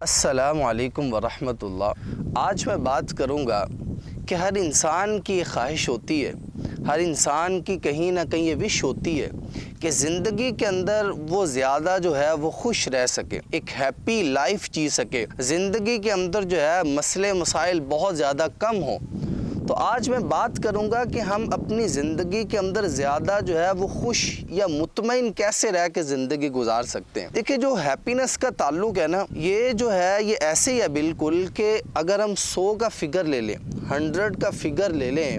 السلام علیکم ورحمۃ اللہ۔ آج میں بات کروں گا کہ ہر انسان کی ایک خواہش ہوتی ہے، ہر انسان کی کہیں نہ کہیں یہ وش ہوتی ہے کہ زندگی کے اندر وہ زیادہ جو ہے وہ خوش رہ سکے، ایک ہیپی لائف جی سکے، زندگی کے اندر جو ہے مسئلے مسائل بہت زیادہ کم ہوں۔ تو آج میں بات کروں گا کہ ہم اپنی زندگی کے اندر زیادہ جو ہے وہ خوش یا مطمئن کیسے رہ کے زندگی گزار سکتے ہیں۔ دیکھیں، جو ہیپینس کا تعلق ہے نا، یہ جو ہے یہ ایسے ہی ہے بالکل کہ اگر ہم 100 کا فگر لے لیں، 100 کا فگر لے لیں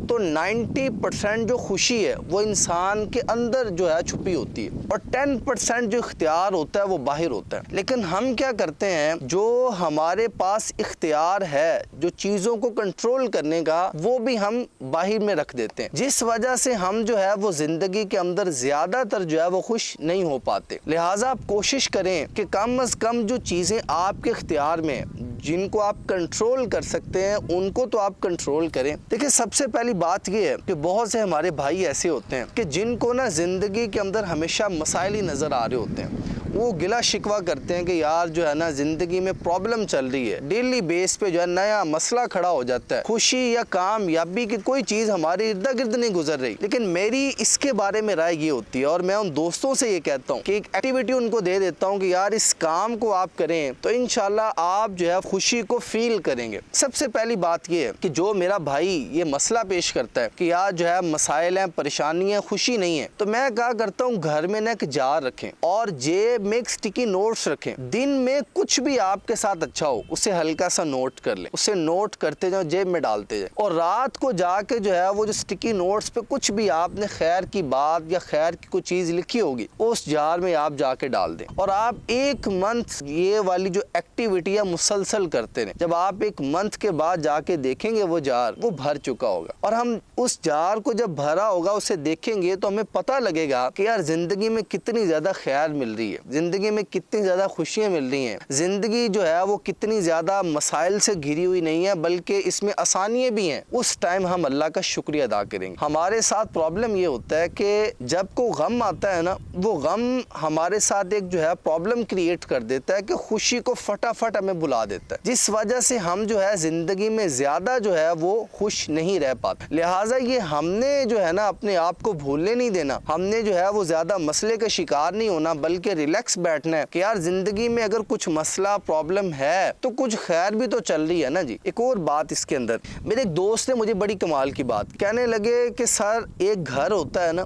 تو 90% جو خوشی ہے وہ انسان کے اندر جو ہے چھپی ہوتی ہے، اور 10% جو اختیار ہوتا ہے وہ باہر ہوتا ہے۔ لیکن ہم کیا کرتے ہیں، جو ہمارے پاس اختیار ہے جو چیزوں کو کنٹرول کرنے کا، وہ بھی ہم باہر میں رکھ دیتے ہیں، جس وجہ سے ہم جو ہے وہ زندگی کے اندر زیادہ تر جو ہے وہ خوش نہیں ہو پاتے۔ لہٰذا آپ کوشش کریں کہ کم از کم جو چیزیں آپ کے اختیار میں جن کو آپ کنٹرول کر سکتے ہیں ان کو تو آپ کنٹرول کریں۔ دیکھیں، سب سے پہلی بات یہ ہے کہ بہت سے ہمارے بھائی ایسے ہوتے ہیں کہ جن کو نا زندگی کے اندر ہمیشہ مسائل ہی نظر آ رہے ہوتے ہیں، وہ گلا شکوہ کرتے ہیں کہ یار جو ہے نا زندگی میں پرابلم چل رہی ہے، ڈیلی بیس پہ جو ہے نیا مسئلہ کھڑا ہو جاتا ہے، خوشی یا کامیابی کی کوئی چیز ہمارے ارد گرد نہیں گزر رہی۔ لیکن میری اس کے بارے میں رائے یہ ہوتی ہے، اور میں ان دوستوں سے یہ کہتا ہوں کہ ایک ایکٹیویٹی ان کو دے دیتا ہوں کہ یار اس کام کو آپ کریں تو انشاءاللہ آپ جو ہے خوشی کو فیل کریں گے۔ سب سے پہلی بات یہ ہے کہ جو میرا بھائی یہ مسئلہ پیش کرتا ہے کہ یار جو ہے مسائل ہیں، پریشانیاں، خوشی نہیں ہے، تو میں کہا کرتا ہوں گھر میں نا ایک جار رکھیں اور جیب میں ایک سٹیکی نوٹس رکھیں۔ دن میں کچھ بھی آپ کے ساتھ اچھا ہو اسے ہلکا سا نوٹ کر لیں، اسے نوٹ کرتے جاؤ، جیب میں ڈالتے جائیں، اور رات کو جا کے جو ہے وہ جو سٹیکی نوٹس پہ کچھ بھی آپ نے خیر کی بات یا خیر کی کوئی چیز لکھی ہوگی اس جار میں آپ جا کے ڈال دیں، اور آپ 1 منتھ یہ والی جو ایکٹیویٹی ہے مسلسل کرتے رہیں۔ جب آپ 1 منتھ کے بعد جا کے دیکھیں گے وہ جار وہ بھر چکا ہوگا، اور ہم اس جار کو جب بھرا ہوگا اسے دیکھیں گے تو ہمیں پتہ لگے گا کہ یار زندگی میں کتنی زیادہ خیر مل رہی ہے، زندگی میں کتنی زیادہ خوشیاں مل رہی ہیں، زندگی جو ہے وہ کتنی زیادہ مسائل سے گھری ہوئی نہیں ہے بلکہ اس میں آسانیاں بھی ہیں۔ اس ٹائم ہم اللہ کا شکریہ ادا کریں گے۔ ہمارے ساتھ پرابلم یہ ہوتا ہے کہ جب کوئی غم آتا ہے نا، وہ غم ہمارے ساتھ ایک جو ہے پرابلم کریٹ کر دیتا ہے کہ خوشی کو فٹافٹ ہمیں بلا دیتا ہے، جس وجہ سے ہم جو ہے زندگی میں زیادہ جو ہے وہ خوش نہیں رہ پاتے۔ لہٰذا یہ ہم نے جو ہے نا اپنے آپ کو بھولنے نہیں دینا، ہم نے جو ہے وہ زیادہ مسئلے کا شکار نہیں ہونا بلکہ ریلیکس بیٹھنا ہے کہ یار زندگی میں اگر کچھ مسئلہ پرابلم ہے تو کچھ خیر بھی تو چل رہی ہے نا جی۔ ایک اور بات اس کے اندر، میرے ایک دوست نے مجھے بڑی کمال کی بات کہنے لگے کہ سر ایک گھر ہوتا ہے نا،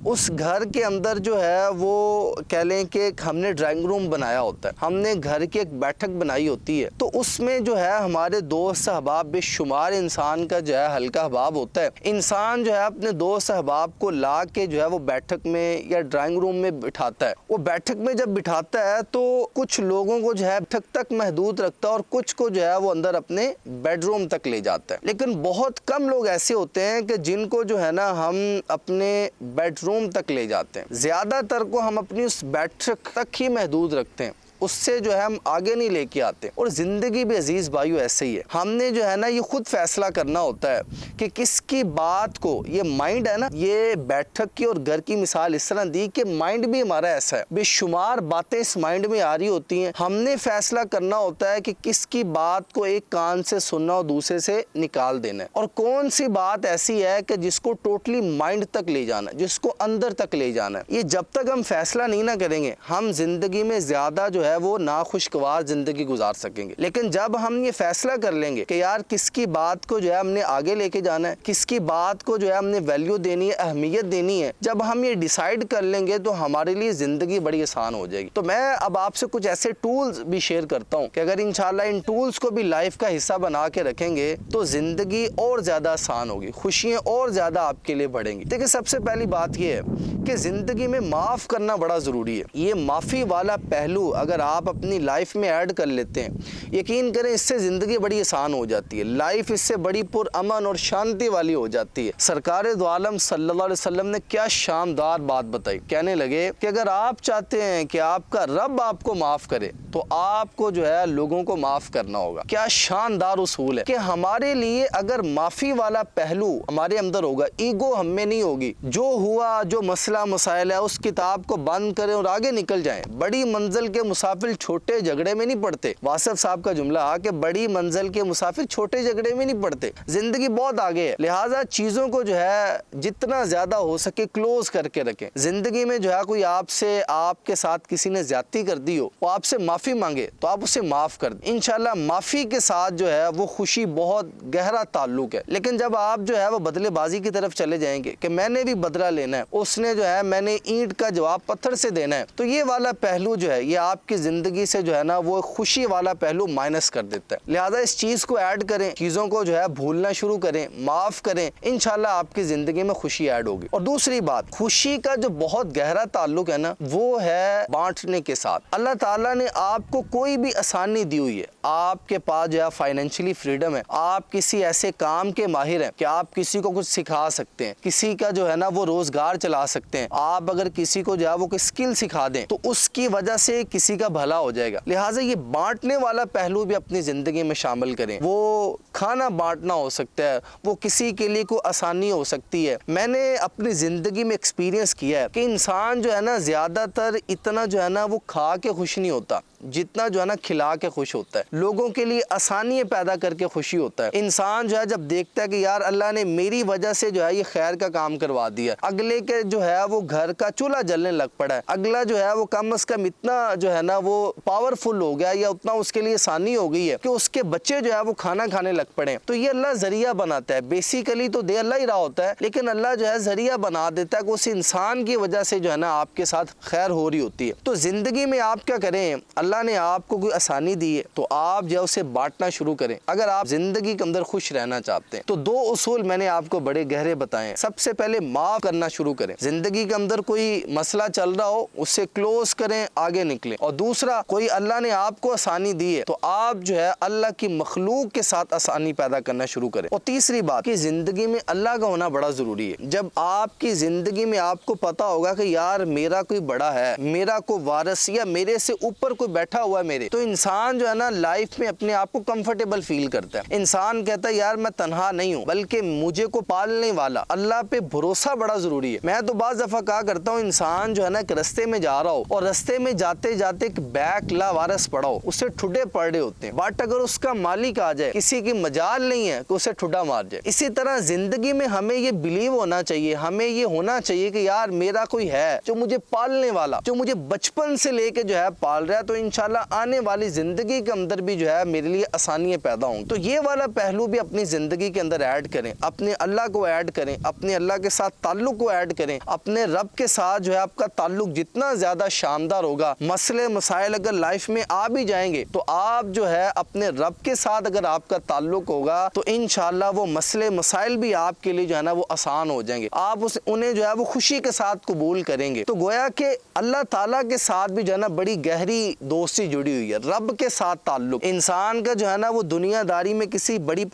اس گھر کے اندر جو ہے وہ کہہ لیں کہ ہم نے ڈرائنگ روم بنایا ہوتا ہے، ہم نے گھر کی ایک بیٹھک بنائی ہوتی ہے، تو اس میں جو ہے ہمارے دوست احباب بے شمار انسان کا جو ہے ہلکا احباب ہوتا ہے۔ انسان جو ہے اپنے دوست احباب کو لا کے جو ہے وہ بیٹھک میں یا ڈرائنگ روم میں بٹھاتا ہے۔ وہ بیٹھک میں جب بٹھاتا ہے تو کچھ لوگوں کو جو ہے بیٹھک تک محدود رکھتا ہے اور کچھ کو جو ہے وہ اندر اپنے بیڈ روم تک لے جاتا ہے۔ لیکن بہت کم لوگ ایسے ہوتے ہیں کہ جن کو جو ہے نا ہم اپنے بیڈ روم تک لے جاتے ہیں، زیادہ تر کو ہم اپنی اس بیٹھک تک ہی محدود رکھتے ہیں، اس سے جو ہے ہم آگے نہیں لے کے آتے۔ اور زندگی بھی عزیز بھائیو ایسے ہی ہے، ہم نے جو ہے نا یہ خود فیصلہ کرنا ہوتا ہے کہ کس کی بات کو، یہ مائنڈ ہے نا، یہ بیٹھک کی اور گھر کی مثال اس طرح دی کہ مائنڈ بھی ہمارا ایسا ہے، بے شمار باتیں اس مائنڈ میں آ رہی ہوتی ہیں، ہم نے فیصلہ کرنا ہوتا ہے کہ کس کی بات کو ایک کان سے سننا اور دوسرے سے نکال دینا ہے، اور کون سی بات ایسی ہے کہ جس کو ٹوٹلی مائنڈ تک لے جانا ہے، جس کو اندر تک لے جانا ہے۔ یہ جب تک ہم فیصلہ نہیں نہ کریں گے ہم زندگی میں زیادہ جو ہے وہ ناخوشگوار زندگی گزار سکیں گے۔ لیکن جب ہم یہ فیصلہ کر لیں گے کہ یار کس کی بات کو جو ہے ہم نے آگے لے کے جانا ہے، کس کی بات کو جو ہے ہم نے ویلیو دینی ہے، اہمیت دینی ہے، جب ہم یہ ڈیسائیڈ کر لیں گے تو ہمارے لیے زندگی بڑی آسان ہو جائے گی۔ تو میں اب آپ سے کچھ ایسے ٹولز بھی شیئر کرتا ہوں کہ اگر انشاءاللہ ان ٹولز کو بھی لائف کا حصہ بنا کے رکھیں گے تو زندگی اور زیادہ آسان ہوگی، خوشیاں اور زیادہ آپ کے لیے بڑھیں گی۔ دیکھیں، سب سے پہلی بات یہ ہے کہ زندگی میں معاف کرنا بڑا ضروری ہے۔ یہ معافی والا پہلو اگر آپ اپنی لائف میں ایڈ کر لیتے ہیں، یقین کریں اس سے زندگی بڑی آسان ہو جاتی ہے، لائف اس سے بڑی پر امن اور شانتی والی ہو جاتی ہے۔ سرکار دو عالم صلی اللہ علیہ وسلم نے کیا شاندار بات بتائی، کہنے لگے کہ اگر آپ چاہتے ہیں کہ آپ کا رب آپ کو معاف کرے تو آپ کو جو ہے لوگوں کو معاف کرنا ہوگا۔ کیا شاندار اصول ہے کہ ہمارے لیے اگر معافی والا پہلو ہمارے اندر ہوگا، ایگو ہم میں نہیں ہوگی، جو ہوا جو مسئلہ مسائل ہے اس کتاب کو بند کریں اور آگے نکل جائیں، بڑی منزل کے مسافر چھوٹے جھگڑے میں نہیں پڑتے. واصف صاحب کا جملہ کہ بڑی منزل کے مسافر چھوٹے جھگڑے میں نہیں پڑتے. زندگی بہت آگے ہے, لہٰذا چیزوں کو جو ہے جتنا زیادہ ہو سکے کلوز کر کے رکھیں. زندگی میں جو ہے کوئی آپ کے ساتھ کسی نے زیادتی کر دی ہو, وہ آپ سے معافی مانگے تو آپ اسے معاف کر دیں. انشاءاللہ معافی کے ساتھ جو ہے وہ خوشی بہت گہرا تعلق ہے. لیکن جب آپ جو ہے وہ بدلے بازی کی طرف چلے جائیں گے کہ میں نے بھی بدلہ لینا ہے, اس نے جو ہے میں نے اینٹ کا جواب پتھر سے دینا ہے, تو یہ والا پہلو جو ہے یہ آپ کی زندگی سے جو ہے نا وہ خوشی والا پہلو مائنس کر دیتا ہے. لہٰذا اس چیز کو ایڈ کریں, چیزوں کو جو ہے بھولنا شروع کریں, معاف کریں, انشاءاللہ آپ کی زندگی میں خوشی ایڈ ہوگی. اور دوسری بات, خوشی کا جو بہت گہرا تعلق ہے نا وہ ہے بانٹنے کے ساتھ. اللہ تعالیٰ نے آپ کو کوئی بھی آسانی دی ہوئی ہے, آپ کے پاس جو ہے فائنینشلی فریڈم ہے, آپ کسی ایسے کام کے ماہر ہیں کہ آپ کسی کو کچھ سکھا سکتے ہیں, کسی کا جو ہے نا وہ روزگار چلا سکتے ہیں. آپ اگر کسی کو جو ہے وہ کوئی اسکل سکھا دیں تو اس کی وجہ سے کسی کا بھلا ہو جائے گا. لہٰذا یہ بانٹنے والا پہلو بھی اپنی زندگی میں شامل کریں. وہ کھانا بانٹنا ہو سکتا ہے, وہ کسی کے لیے کوئی آسانی ہو سکتی ہے. میں نے اپنی زندگی میں ایکسپیرینس کیا ہے کہ انسان جو ہے نا زیادہ تر اتنا جو ہے نا وہ کھا کے خوش نہیں ہوتا جتنا جو ہے نا کھلا کے خوش ہوتا ہے. لوگوں کے لیے آسانیاں پیدا کر کے خوشی ہوتا ہے. انسان جو ہے جب دیکھتا ہے کہ یار اللہ نے میری وجہ سے جو ہے یہ خیر کا کام کروا دیا, اگلے کے جو ہے وہ گھر کا چولہا جلنے لگ پڑا ہے, اگلا جو ہے وہ کم از کم اتنا جو ہے نا وہ پاورفل ہو گیا یا اتنا اس کے لیے آسانی ہو گئی ہے کہ اس کے بچے جو ہے وہ کھانا کھانے لگ پڑے, تو یہ اللہ ذریعہ بناتا ہے. بیسیکلی تو دے اللہ ہی رہا ہوتا ہے, لیکن اللہ جو ہے ذریعہ بنا دیتا ہے کہ اس انسان کی وجہ سے جو ہے نا آپ کے ساتھ خیر ہو رہی ہوتی ہے. تو زندگی میں آپ کیا کریں, اللہ نے آپ کو کوئی آسانی دی ہے تو آپ جو ہے اسے بانٹنا شروع کریں. اگر آپ زندگی کے اندر خوش رہنا چاہتے ہیں تو دو اصول میں نے آپ کو بڑے گہرے بتائے ہیں. سب سے پہلے معاف کرنا شروع کریں. زندگی کے اندر کوئی مسئلہ چل رہا ہو اس سے کلوز کریں, آگے نکلیں. اور دوسرا, کوئی اللہ نے آپ کو آسانی دی ہے تو آپ جو ہے اللہ کی مخلوق کے ساتھ آسانی پیدا کرنا شروع کریں. اور تیسری بات کہ زندگی میں اللہ کا ہونا بڑا ضروری ہے. جب آپ کی زندگی میں آپ کو پتا ہوگا کہ یار میرا کوئی بڑا ہے, میرا کوئی وارث یا میرے سے اوپر کوئی بیٹھا ہوا ہے میرے, تو انسان جو ہے نا لائف میں اپنے آپ کو کمفرٹیبل فیل کرتا ہے. انسان کہتا ہے یار میں تنہا نہیں ہوں بلکہ مجھے کو پالنے والا اللہ پہ بھروسہ بڑا ضروری ہے. میں تو بعض دفعہ کہا کرتا ہوں, انسان جو ہے نا ایک رستے میں جا رہا ہو اور رستے میں جاتے جاتے ایک بیک لاوارث پڑا ہو, اسے ٹھڈے پڑ رہے ہوتے ہیں, بٹ اگر اس کا مالک آ جائے کسی کی مجال نہیں ہے کہ اسے ٹھڈا مار جائے. اسی طرح زندگی میں ہمیں یہ بلیو ہونا چاہیے, ہمیں یہ ہونا چاہیے کہ یار میرا کوئی ہے جو مجھے پالنے والا, جو مجھے بچپن سے لے کے جو ہے پال رہا ہے, تو انشاءاللہ آنے والی زندگی کے اندر بھی جو ہے میرے لیے آسانیاں پیدا ہوں. تو یہ والا پہلو بھی اپنی زندگی کے اندر ایڈ کریں, اپنے اللہ کو ایڈ کریں, اپنے اللہ کے ساتھ تعلق کو ایڈ کریں. اپنے رب کے ساتھ جو ہے آپ کا تعلق جتنا زیادہ شاندار ہوگا, مسئلے مسائل اگر لائف میں آ بھی جائیں گے تو آپ جو ہے اپنے رب کے ساتھ اگر آپ کا تعلق ہوگا تو انشاءاللہ وہ مسئلے مسائل بھی آپ کے لیے جو ہے نا وہ آسان ہو جائیں گے. آپ انہیں جو ہے وہ خوشی کے ساتھ قبول کریں گے. تو گویا کہ اللہ تعالیٰ کے ساتھ بھی جو ہے نا بڑی گہری دوستی جڑی ہوئی ہے. رب کے ساتھ تعلق, انسان کا جو ہے نا وہ دنیا داری میں کسی بڑی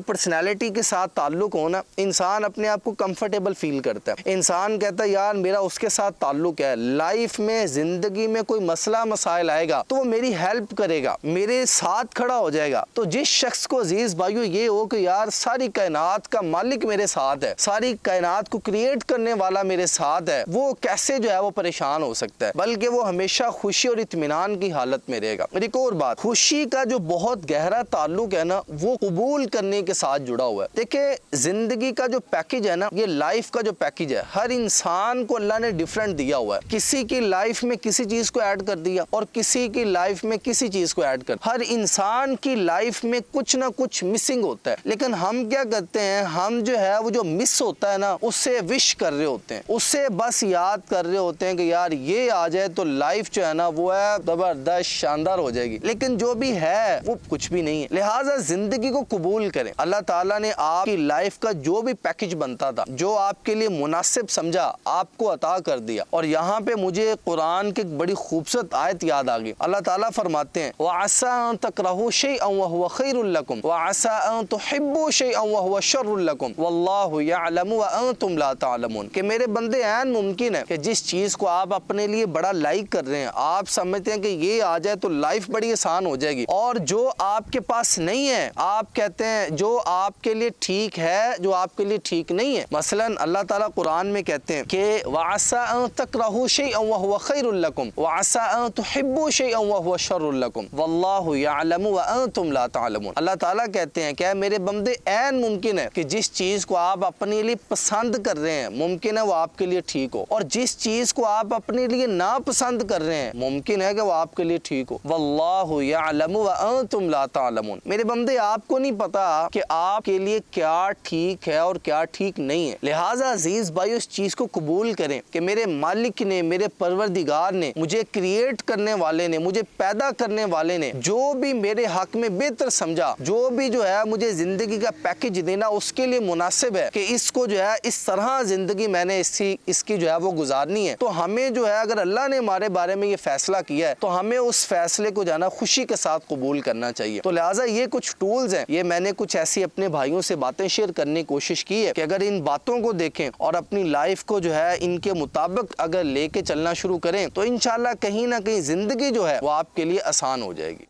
پرسنالٹی کے ساتھ تعلق ہونا, انسان اپنے آپ کو کمفرٹیبل فیل کرتا ہے. انسان کہتا ہے یار میرا اس کے ساتھ تعلق ہے, لائف میں زندگی میں کوئی مسئلہ مسائل آئے گا تو وہ میری ہیلپ کرے گا, میرے ساتھ کھڑا ہو جائے گا. تو جس شخص کو عزیز بھائیو یہ ہو کہ یار ساری کائنات کا مالک میرے ساتھ ہے, ساری کائنات کو کریٹ کرنے والا میرے ساتھ ہے, وہ کیسے جو ہے وہ پریشان ہو سکتا ہے, بلکہ وہ ہمیشہ خوشی اور اطمینان کی حالت میں رہے گا. ایک اور بات, خوشی کا جو بہت گہرا تعلق ہے نا وہ قبول کرنے کے ساتھ جڑا ہوا ہے. دیکھیں زندگی کا جو پیکج ہے نا, یہ لائف کا جو پیکج ہے, ہر انسان کو اللہ نے ڈیفرنٹ دیا ہوا ہے. کسی کی لائف میں کسی چیز کو ایڈ کر دیا اور کسی کی لائف میں کسی چیز کو ایڈ کر. ہر انسان کی لائف میں کچھ نہ کچھ مسنگ ہوتا ہے, لیکن ہم کیا کرتے ہیں, ہم جو ہے وہ جو مس ہوتا ہے نا اس سے وش کر رہے ہوتے ہیں, اس سے بس یاد کر رہے ہوتے ہیں کہ یار یہ آ جائے تو لائف جو ہے نا وہ ہے زبردست شاندار ہو جائے گی, لیکن جو بھی ہے وہ کچھ بھی نہیں ہے. لہٰذا زندگی کو قبول کریں. اللہ تعالیٰ نے آپ کی لائف کا جو بھی پیکج بنتا تھا, جو آپ کے لیے مناسب سمجھا, آپ کو عطا کر دیا. اور یہاں پہ مجھے قرآن کی ایک بڑی خوبصورت آیت یاد آ گئی. اللہ تعالیٰ فرماتے ہیں وَعَسَىٰ أَن تَكْرَهُوا شَيْئًا وَهُوَ خَيْرٌ لَكُمْ وَعَسَىٰ أَن تُحِبُّوا شَيْئًا وَهُوَ شَرٌّ لَكُمْ وَاللَّهُ يَعْلَمُ وَأَنتُمْ لَا تَعْلَمُونَ. کہ میرے بندے عین ممکن ہے کہ جس چیز کو آپ اپنے لیے بڑا لائک کر رہے ہیں, آپ سمجھ سمجھتے ہیں کہ یہ آ جائے تو لائف بڑی آسان ہو جائے گی، اور جو آپ کے پاس نہیں ہے آپ کہتے ہیں جو آپ کے لیے ٹھیک ہے جو آپ کے لیے ٹھیک نہیں ہے۔ مثلا اللہ تعالیٰ قرآن میں کہتے ہیں کہ وَعَسَىٰ أَن تَكْرَهُوا شَيْئًا وَهُوَ خَيْرٌ لَكُمْ وَعَسَىٰ أَن تُحِبُّوا شَيْئًا وَهُوَ شَرٌّ لَكُمْ وَاللَّهُ يَعْلَمُ وَأَنتُمْ لَا تَعْلَمُونَ۔ اللہ تعالیٰ کہتے ہیں کہ میرے بندے عین ممکن ہے کہ جس چیز کو آپ اپنے لیے پسند کر رہے ہیں ممکن ہے وہ آپ کے لیے ٹھیک ہو، اور جس چیز کو آپ اپنے لیے ناپسند کر رہے ہیں ممکن ہے کہ وہ آپ کے لیے ٹھیک ہو۔ وَاللَّهُ يَعْلَمُ وَأَنتُمْ لَا تَعْلَمُونَ۔ میرے بندے آپ کو نہیں پتا کہ آپ کے لیے کیا ٹھیک ہے اور کیا ٹھیک نہیں ہے، لہٰذا عزیز بھائی اس چیز کو قبول کریں کہ میرے مالک نے، میرے پروردگار نے، مجھے کریٹ کرنے والے نے، مجھے پیدا کرنے والے نے جو بھی میرے حق میں بہتر سمجھا، جو بھی جو ہے مجھے زندگی کا پیکج دینا اس کے لیے مناسب ہے کہ اس کو جو ہے اس طرح زندگی میں نے اس کی جو ہے وہ گزارنی ہے، تو ہمیں جو ہے اگر اللہ نے ہمارے بارے میں یہ فیصلہ کیا ہے تو ہمیں اس فیصلے کو جانا خوشی کے ساتھ قبول کرنا چاہیے۔ تو لہٰذا یہ کچھ ٹولز ہیں، یہ میں نے کچھ ایسی اپنے بھائیوں سے باتیں شیئر کرنے کی کوشش کی ہے کہ اگر ان باتوں کو دیکھیں اور اپنی لائف کو جو ہے ان کے مطابق اگر لے کے چلنا شروع کریں تو انشاءاللہ کہیں نہ کہیں زندگی جو ہے وہ آپ کے لیے آسان ہو جائے گی۔